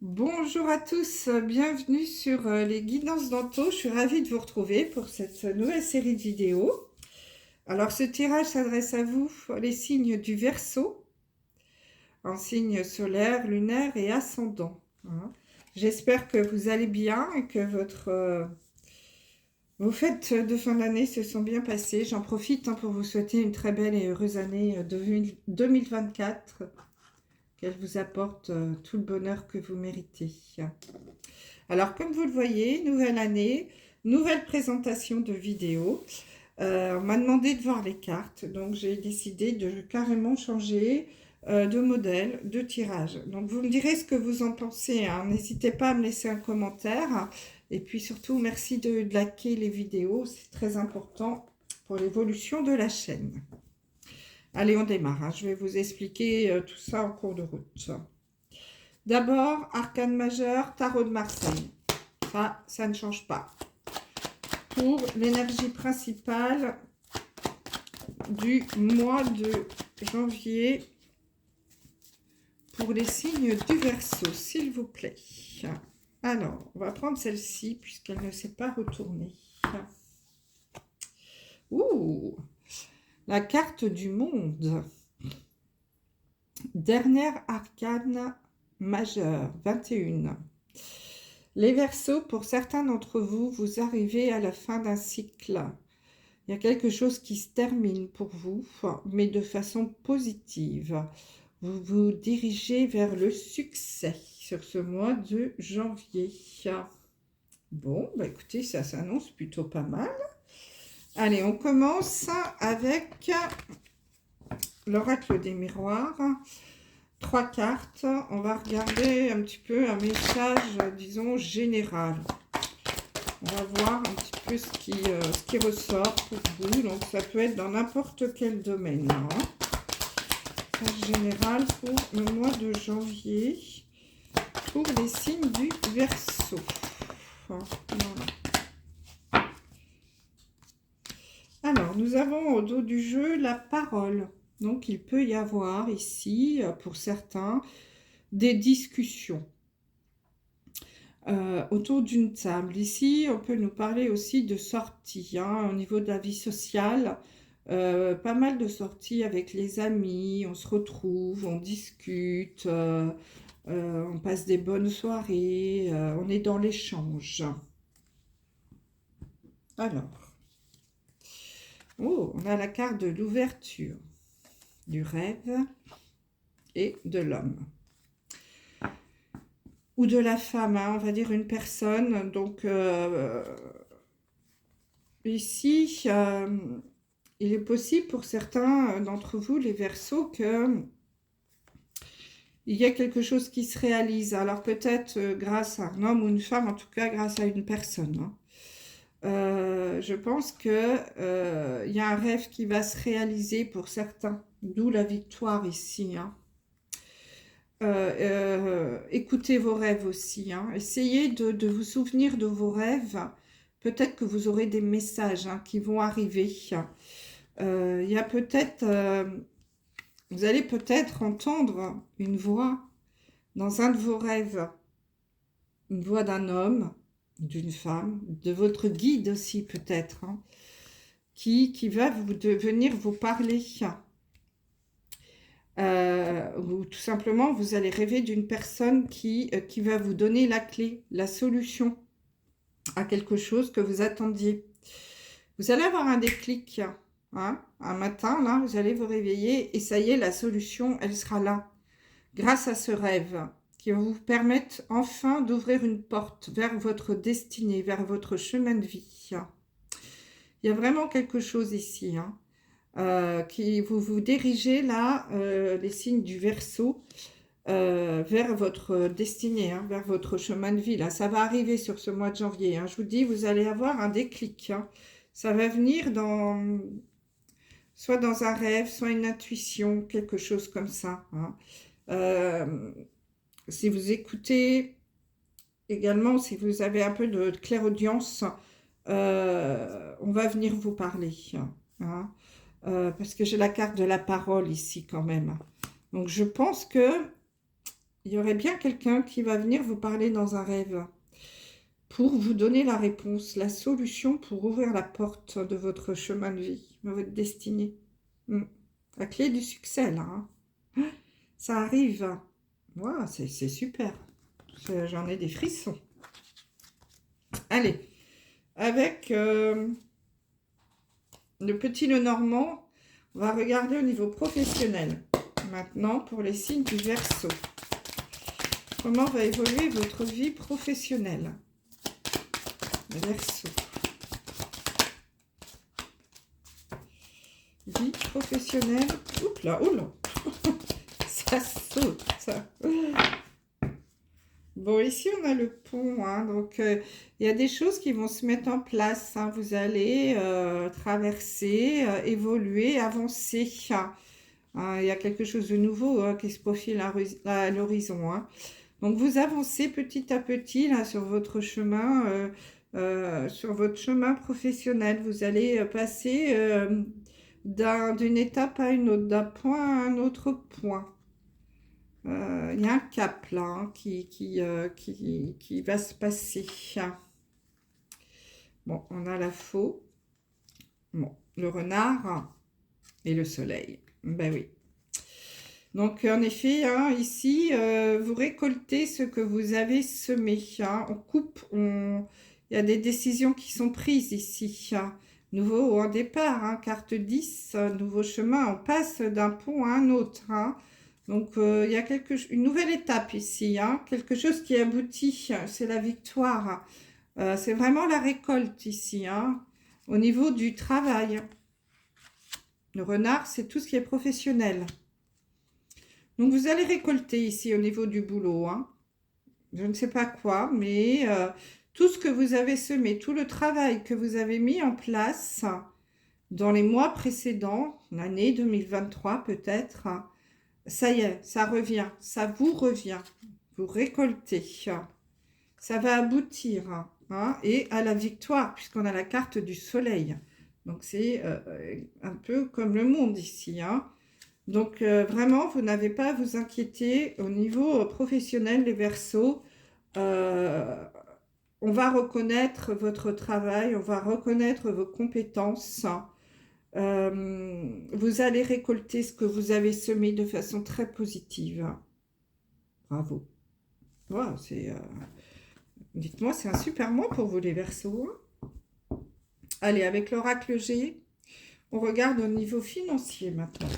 Bonjour à tous, bienvenue sur les guidances d'Anto. Je suis ravie de vous retrouver pour cette nouvelle série de vidéos. Alors ce tirage s'adresse à vous, les signes du Verseau, en signe solaire, lunaire et ascendant. J'espère que vous allez bien et que vos fêtes de fin d'année se sont bien passées. J'en profite pour vous souhaiter une très belle et heureuse année 2024. Qu'elle vous apporte tout le bonheur que vous méritez. Alors, comme vous le voyez, nouvelle année, nouvelle présentation de vidéo. On m'a demandé de voir les cartes, donc j'ai décidé de carrément changer de modèle, de tirage. Donc, vous me direz ce que vous en pensez. N'hésitez pas à me laisser un commentaire. Et puis surtout, merci de liker les vidéos. C'est très important pour l'évolution de la chaîne. Allez, on démarre. Je vais vous expliquer tout ça en cours de route. D'abord, arcane majeur, tarot de Marseille. Ça ne change pas. Pour l'énergie principale du mois de janvier, pour les signes du Verseau, s'il vous plaît. Alors, on va prendre celle-ci puisqu'elle ne s'est pas retournée. Ouh, la carte du monde. Dernière arcane majeure, 21. Les Verseaux, pour certains d'entre vous, vous arrivez à la fin d'un cycle. Il y a quelque chose qui se termine pour vous, mais de façon positive. Vous vous dirigez vers le succès sur ce mois de janvier. Bon, bah écoutez, ça s'annonce plutôt pas mal. Allez, on commence avec l'oracle des miroirs. 3 cartes. On va regarder un petit peu un message, disons, général. On va voir un petit peu ce qui ressort pour vous. Donc, ça peut être dans n'importe quel domaine. Message général pour le mois de janvier pour les signes du Verseau. Voilà. Alors, nous avons au dos du jeu la parole. Donc, il peut y avoir ici, pour certains, des discussions autour d'une table. Ici, on peut nous parler aussi de sorties, au niveau de la vie sociale. Pas mal de sorties avec les amis, on se retrouve, on discute, on passe des bonnes soirées, on est dans l'échange. Alors, on a la carte de l'ouverture, du rêve et de l'homme. Ou de la femme, on va dire une personne. Donc, ici, il est possible pour certains d'entre vous, les Verseaux, que il y a quelque chose qui se réalise. Alors, peut-être grâce à un homme ou une femme, en tout cas grâce à une personne. Je pense que il y a un rêve qui va se réaliser pour certains, d'où la victoire ici. Écoutez vos rêves aussi. Essayez de vous souvenir de vos rêves. Peut-être que vous aurez des messages qui vont arriver. Il y a peut-être, vous allez peut-être entendre une voix dans un de vos rêves, une voix d'un homme, d'une femme, de votre guide aussi peut-être, qui va venir vous parler. Ou tout simplement, vous allez rêver d'une personne qui va vous donner la clé, la solution à quelque chose que vous attendiez. Vous allez avoir un déclic, un matin, là, vous allez vous réveiller et ça y est, la solution, elle sera là. Grâce à ce rêve qui va vous permettre enfin d'ouvrir une porte vers votre destinée, vers votre chemin de vie. Il y a vraiment quelque chose ici, qui vous dirigez là, les signes du Verseau, vers votre destinée, vers votre chemin de vie. Là, ça va arriver sur ce mois de janvier. Je vous dis, vous allez avoir un déclic. Ça va venir soit dans un rêve, soit une intuition, quelque chose comme ça. Si vous écoutez également, si vous avez un peu de clairaudience, on va venir vous parler. Parce que j'ai la carte de la parole ici quand même. Donc je pense que il y aurait bien quelqu'un qui va venir vous parler dans un rêve pour vous donner la réponse, la solution pour ouvrir la porte de votre chemin de vie, de votre destinée. La clé du succès, là. Ça arrive. Wow, c'est super. J'en ai des frissons. Allez, avec le petit Lenormand, on va regarder au niveau professionnel. Maintenant, pour les signes du Verseau. Comment va évoluer votre vie professionnelle? Le Verseau. Vie professionnelle. Oups là, oh là. Ça saute. Bon, ici, on a le pont. Hein, donc, il y a des choses qui vont se mettre en place. Hein, vous allez traverser, évoluer, avancer. Il y a quelque chose de nouveau qui se profile à l'horizon. Hein. Donc, vous avancez petit à petit là, sur votre chemin professionnel. Vous allez passer d'une étape à une autre, d'un point à un autre point. Il y a un cap là hein, qui va se passer. Bon, on a la faux. Bon, le renard et le soleil. Ben oui. Donc, en effet, hein, ici, vous récoltez ce que vous avez semé. Hein. On coupe, il y a des décisions qui sont prises ici. Hein. Nouveau départ, hein, carte 10, nouveau chemin. On passe d'un pont à un autre. Hein. Donc, il y a une nouvelle étape ici. Hein. Quelque chose qui aboutit, c'est la victoire. C'est vraiment la récolte ici, hein, au niveau du travail. Le renard, c'est tout ce qui est professionnel. Donc, vous allez récolter ici au niveau du boulot. Hein. Je ne sais pas quoi, mais tout ce que vous avez semé, tout le travail que vous avez mis en place dans les mois précédents, l'année 2023 peut-être, ça y est, ça revient, ça vous revient. Vous récoltez. Ça va aboutir hein, et à la victoire, puisqu'on a la carte du soleil. Donc, c'est un peu comme le monde ici, hein. Donc, vraiment, vous n'avez pas à vous inquiéter au niveau professionnel, les Verseaux. On va reconnaître votre travail, on va reconnaître vos compétences. Vous allez récolter ce que vous avez semé de façon très positive. Bravo. Wow, dites-moi, c'est un super mois pour vous, les Verseaux. Hein. Allez, avec l'oracle G, on regarde au niveau financier maintenant.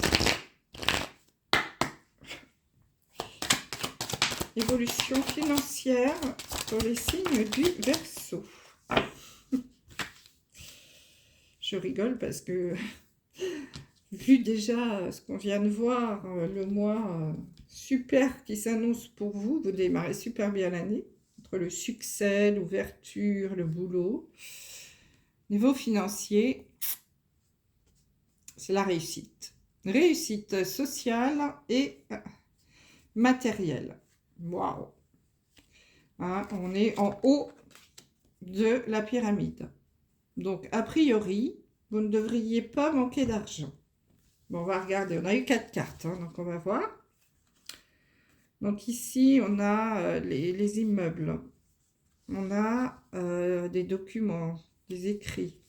Évolution financière pour les signes du Verseau. Je rigole parce que, vu déjà ce qu'on vient de voir, le mois super qui s'annonce pour vous, vous démarrez super bien l'année, entre le succès, l'ouverture, le boulot. Niveau financier, c'est la réussite. Réussite sociale et matérielle. Waouh! Hein, on est en haut de la pyramide. Donc, a priori, vous ne devriez pas manquer d'argent. Bon, on va regarder. On a eu 4 cartes, hein, donc on va voir. Donc, ici, on a les immeubles. On a des documents, des écrits.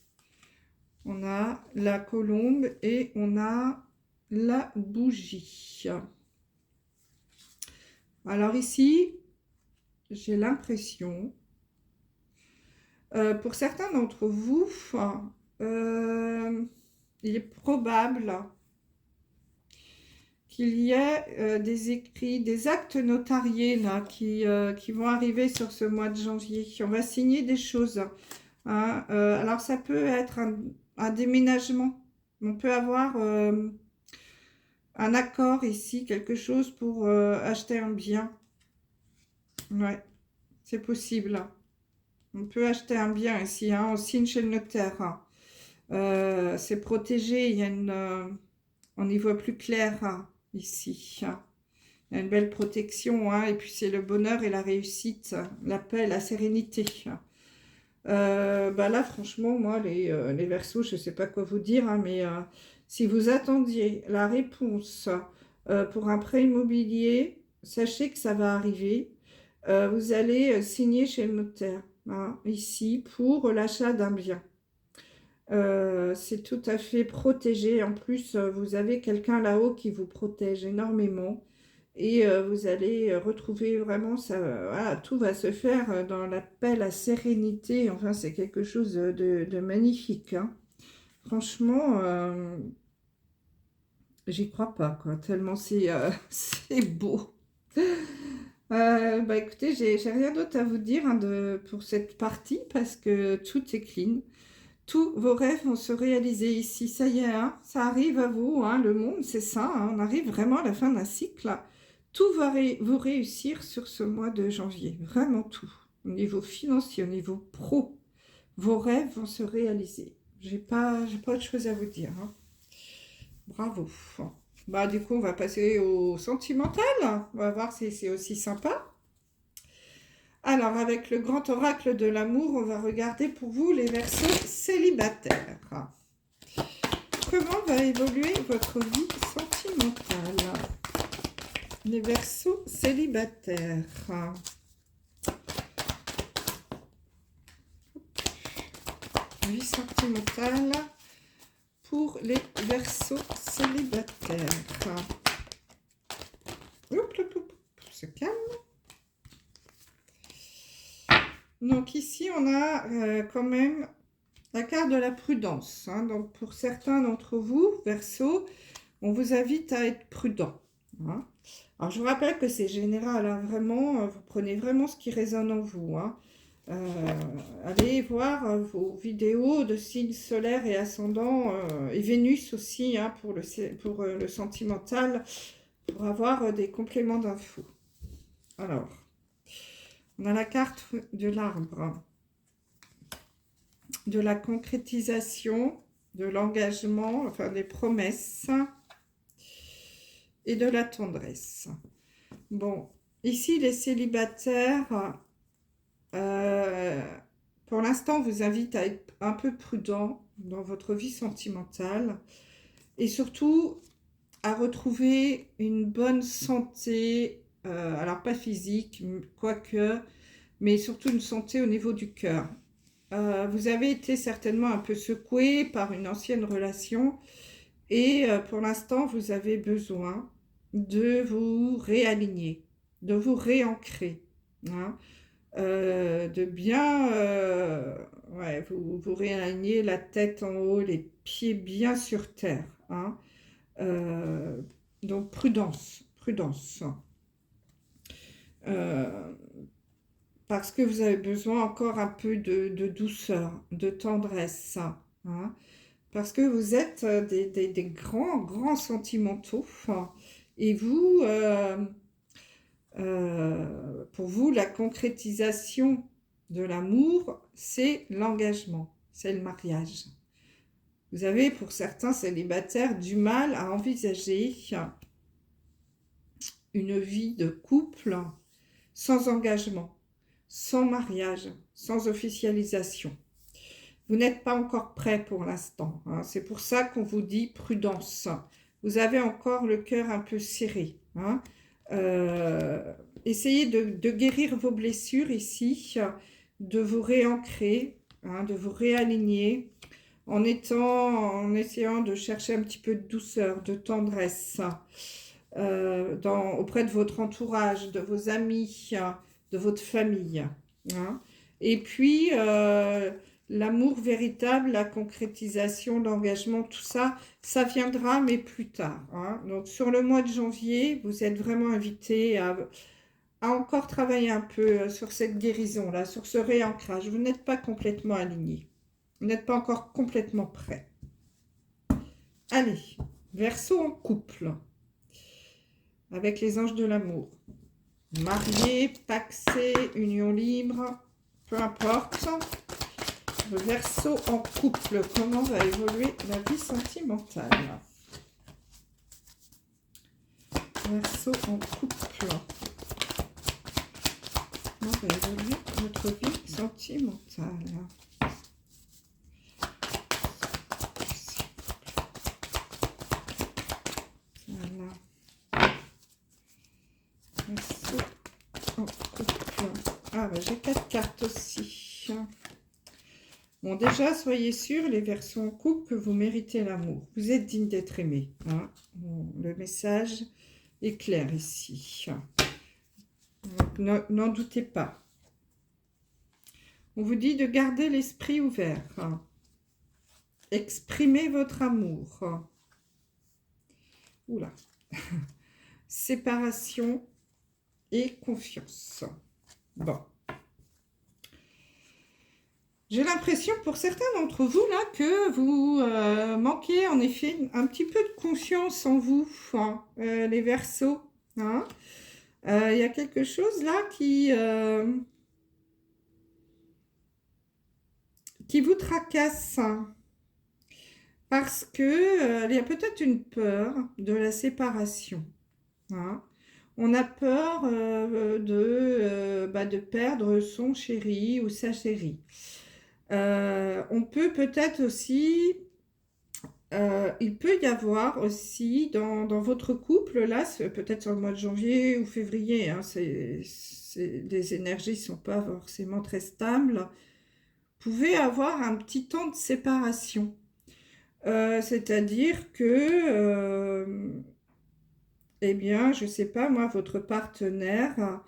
On a la colombe et on a la bougie. Alors ici, j'ai l'impression, pour certains d'entre vous, il est probable qu'il y ait des écrits, des actes notariés là, qui vont arriver sur ce mois de janvier. On va signer des choses. Hein. Alors, ça peut être un déménagement. On peut avoir un accord ici, quelque chose pour acheter un bien. Ouais, c'est possible. On peut acheter un bien ici, hein, on signe chez le notaire. C'est protégé, il y a on y voit plus clair hein, ici. Il y a une belle protection, hein, et puis c'est le bonheur et la réussite, la paix, la sérénité. Bah là, franchement, moi, les Verseaux, je ne sais pas quoi vous dire, hein, mais si vous attendiez la réponse pour un prêt immobilier, sachez que ça va arriver. Vous allez signer chez le notaire, hein, ici, pour l'achat d'un bien. C'est tout à fait protégé. En plus, vous avez quelqu'un là-haut qui vous protège énormément. Et vous allez retrouver vraiment ça. Voilà, tout va se faire dans la paix, la sérénité. Enfin, c'est quelque chose de magnifique, hein. Franchement, j'y crois pas, quoi. Tellement c'est c'est beau. Bah écoutez, j'ai rien d'autre à vous dire, hein, pour cette partie parce que tout est clean. Tous vos rêves vont se réaliser ici. Ça y est, hein, ça arrive à vous, hein, le monde, c'est ça, hein, on arrive vraiment à la fin d'un cycle. Tout va vous réussir sur ce mois de janvier. Vraiment tout. Au niveau financier, au niveau pro. Vos rêves vont se réaliser. J'ai pas autre chose à vous dire, hein. Bravo. Bah, du coup, on va passer au sentimental. On va voir si c'est aussi sympa. Alors, avec le grand oracle de l'amour, on va regarder pour vous les Verseaux célibataires. Comment va évoluer votre vie sentimentale? Les Verseaux célibataires. Vie sentimentale pour les Verseaux célibataires. Hop, hop, hop, se calme. Donc ici, on a quand même la carte de la prudence, hein. Donc pour certains d'entre vous, Verseau, on vous invite à être prudent, hein. Alors je vous rappelle que c'est général, hein, vraiment, vous prenez vraiment ce qui résonne en vous, hein. Allez voir vos vidéos de signes solaires et ascendants, et Vénus aussi, hein, pour le sentimental, pour avoir des compléments d'infos. Alors, on a la carte de l'arbre, de la concrétisation, de l'engagement, enfin des promesses et de la tendresse. Bon, ici les célibataires, pour l'instant, on vous invite à être un peu prudent dans votre vie sentimentale et surtout à retrouver une bonne santé, alors pas physique, quoique, mais surtout une santé au niveau du cœur. Vous avez été certainement un peu secoué par une ancienne relation et pour l'instant, vous avez besoin de vous réaligner, de vous réancrer, hein. De bien ouais, vous réaligner la tête en haut, les pieds bien sur terre, hein. Donc prudence, prudence. Parce que vous avez besoin encore un peu de douceur, de tendresse, hein. Parce que vous êtes des grands, grands sentimentaux, hein. Et vous, pour vous, la concrétisation de l'amour, c'est l'engagement, c'est le mariage. Vous avez, pour certains célibataires, du mal à envisager une vie de couple sans engagement, sans mariage, sans officialisation. Vous n'êtes pas encore prêt pour l'instant, hein. C'est pour ça qu'on vous dit prudence. Vous avez encore le cœur un peu serré, hein. Essayez de guérir vos blessures ici, de vous réancrer, hein, de vous réaligner, en essayant de chercher un petit peu de douceur, de tendresse auprès de votre entourage, de vos amis, de votre famille, hein. Et puis, l'amour véritable, la concrétisation, l'engagement, tout ça, ça viendra, mais plus tard, hein. Donc, sur le mois de janvier, vous êtes vraiment invité à encore travailler un peu sur cette guérison-là, sur ce réancrage. Vous n'êtes pas complètement aligné. Vous n'êtes pas encore complètement prêt. Allez, Verseau en couple, avec les anges de l'amour. Marié, pacsé, union libre, peu importe. Le Verseau en couple, comment va évoluer la vie sentimentale? Verseau en couple. Comment va évoluer votre vie sentimentale? Voilà. en couple. Ah, bah, j'ai 4 cartes aussi. Bon, déjà, soyez sûrs, les Verseaux en couple, que vous méritez l'amour. Vous êtes digne d'être aimé. Hein. Bon, le message est clair ici. N'en doutez pas. On vous dit de garder l'esprit ouvert. Exprimez votre amour. Oula. Séparation et confiance. Bon. J'ai l'impression pour certains d'entre vous là que vous manquez en effet un petit peu de confiance en vous, hein, les Verseaux. Hein. Il y a quelque chose là qui vous tracasse. Hein, parce que il y a peut-être une peur de la séparation. Hein. On a peur de perdre son chéri ou sa chérie. On peut peut-être aussi, il peut y avoir aussi dans votre couple, là, peut-être sur le mois de janvier ou février, hein, les énergies ne sont pas forcément très stables, vous pouvez avoir un petit temps de séparation. C'est-à-dire que, eh bien, je ne sais pas, moi, votre partenaire...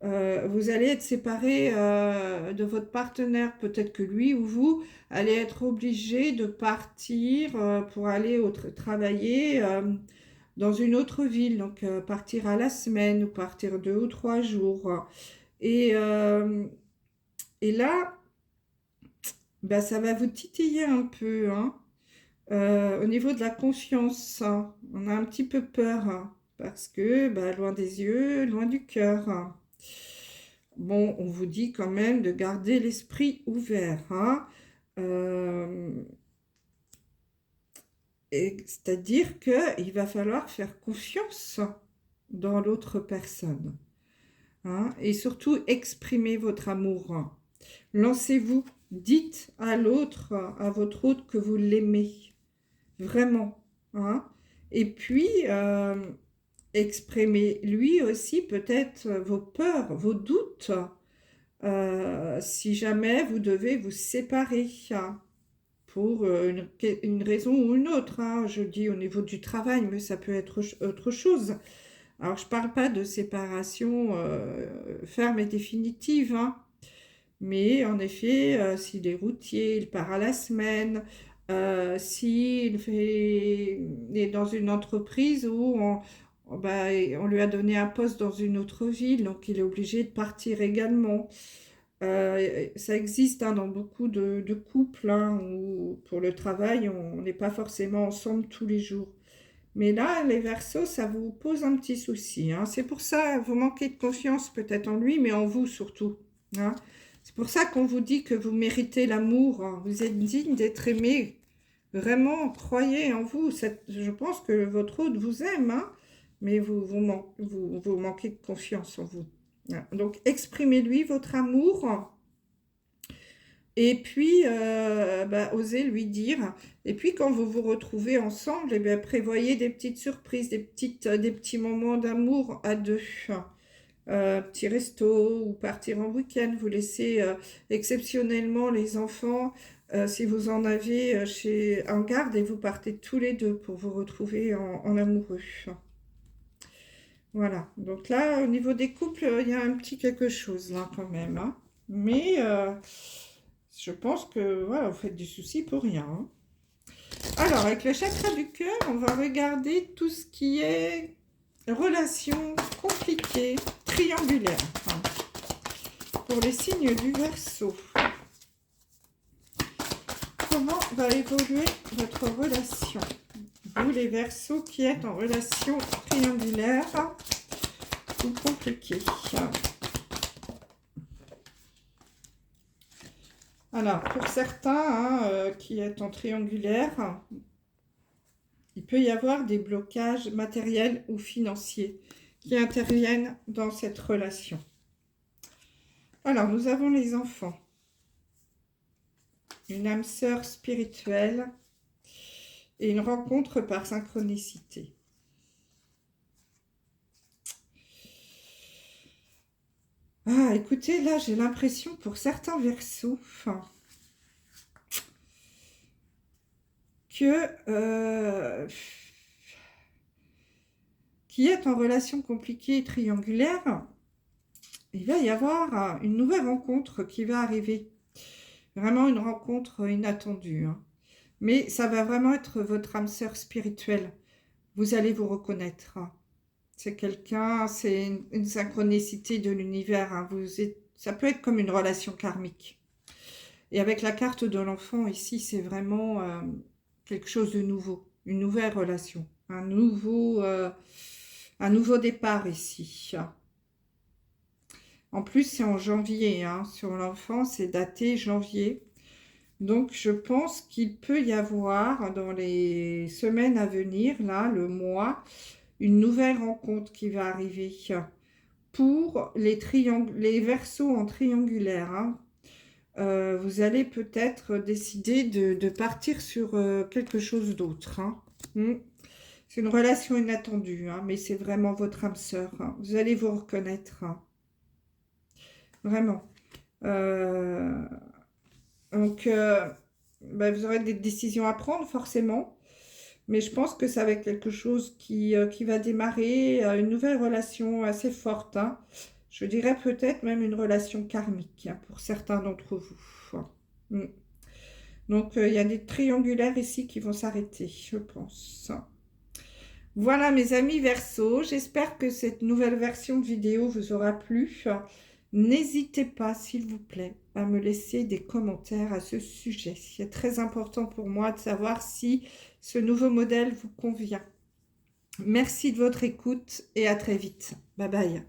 vous allez être séparé de votre partenaire. Peut-être que lui ou vous allez être obligé de partir pour aller travailler dans une autre ville. Donc, partir à la semaine ou partir 2 ou 3 jours. Et, euh, et là, bah, ça va vous titiller un peu. Hein. Au niveau de la confiance, hein, on a un petit peu peur. Hein, parce que bah, loin des yeux, loin du cœur. Hein. Bon, on vous dit quand même de garder l'esprit ouvert. Hein. C'est-à-dire qu'il va falloir faire confiance dans l'autre personne. Hein, et surtout, exprimer votre amour. Hein. Lancez-vous, dites à l'autre, à votre autre, que vous l'aimez. Vraiment. Hein. Et puis, exprimez lui aussi peut-être vos peurs, vos doutes. Si jamais vous devez vous séparer hein, pour une raison ou une autre, hein, je dis au niveau du travail, mais ça peut être autre chose. Alors, je ne parle pas de séparation ferme et définitive, hein, mais en effet, s'il est routier, il part à la semaine, s'il est dans une entreprise où on lui a donné un poste dans une autre ville, donc il est obligé de partir également. Ça existe hein, dans beaucoup de couples hein, où pour le travail, on n'est pas forcément ensemble tous les jours. Mais là, les Verseaux, ça vous pose un petit souci. Hein. C'est pour ça, vous manquez de confiance peut-être en lui, mais en vous surtout. Hein. C'est pour ça qu'on vous dit que vous méritez l'amour. Hein. Vous êtes digne d'être aimé. Vraiment, croyez en vous. Je pense que votre hôte vous aime, hein, mais vous manquez de confiance en vous. Donc, exprimez-lui votre amour et puis osez lui dire. Et puis, quand vous vous retrouvez ensemble, eh bien, prévoyez des petites surprises, des petits moments d'amour à deux. Petit resto ou partir en week-end. Vous laissez exceptionnellement les enfants, si vous en avez, en garde et vous partez tous les deux pour vous retrouver en amoureux. Voilà, donc là, au niveau des couples, il y a un petit quelque chose là quand même. Hein. Mais je pense que voilà, vous faites du souci pour rien. Hein. Alors, avec le chakra du cœur, on va regarder tout ce qui est relations compliquées, triangulaires. Hein, pour les signes du Verseau. Comment va évoluer votre relation ? Vous les Verseaux qui êtes en relation triangulaire ou compliquée. Alors, pour certains hein, qui êtes en triangulaire, il peut y avoir des blocages matériels ou financiers qui interviennent dans cette relation. Alors, nous avons les enfants. Une âme sœur spirituelle et une rencontre par synchronicité. Ah, écoutez, là, j'ai l'impression pour certains Verseaux que qui est en relation compliquée et triangulaire, il va y avoir une nouvelle rencontre qui va arriver. Vraiment une rencontre inattendue, hein. Mais ça va vraiment être votre âme sœur spirituelle. Vous allez vous reconnaître, hein. C'est quelqu'un, c'est une synchronicité de l'univers, hein. Ça peut être comme une relation karmique. Et avec la carte de l'enfant ici, c'est vraiment quelque chose de nouveau, une nouvelle relation, un nouveau départ ici. En plus, c'est en janvier, hein. Sur l'enfant, c'est daté janvier. Donc, je pense qu'il peut y avoir dans les semaines à venir, là, le mois, une nouvelle rencontre qui va arriver pour les Verseaux en triangulaire, hein. Vous allez peut-être décider de partir sur quelque chose d'autre, hein. C'est une relation inattendue, hein, mais c'est vraiment votre âme sœur, hein. Vous allez vous reconnaître, hein. Vraiment. Donc, vous aurez des décisions à prendre, forcément. Mais je pense que ça va être quelque chose qui va démarrer, une nouvelle relation assez forte, hein. Je dirais peut-être même une relation karmique, hein, pour certains d'entre vous. Mm. Donc, il y a des triangulaires ici qui vont s'arrêter, je pense. Voilà mes amis Verseaux, j'espère que cette nouvelle version de vidéo vous aura plu. N'hésitez pas, s'il vous plaît, à me laisser des commentaires à ce sujet. C'est très important pour moi de savoir si ce nouveau modèle vous convient. Merci de votre écoute et à très vite. Bye bye.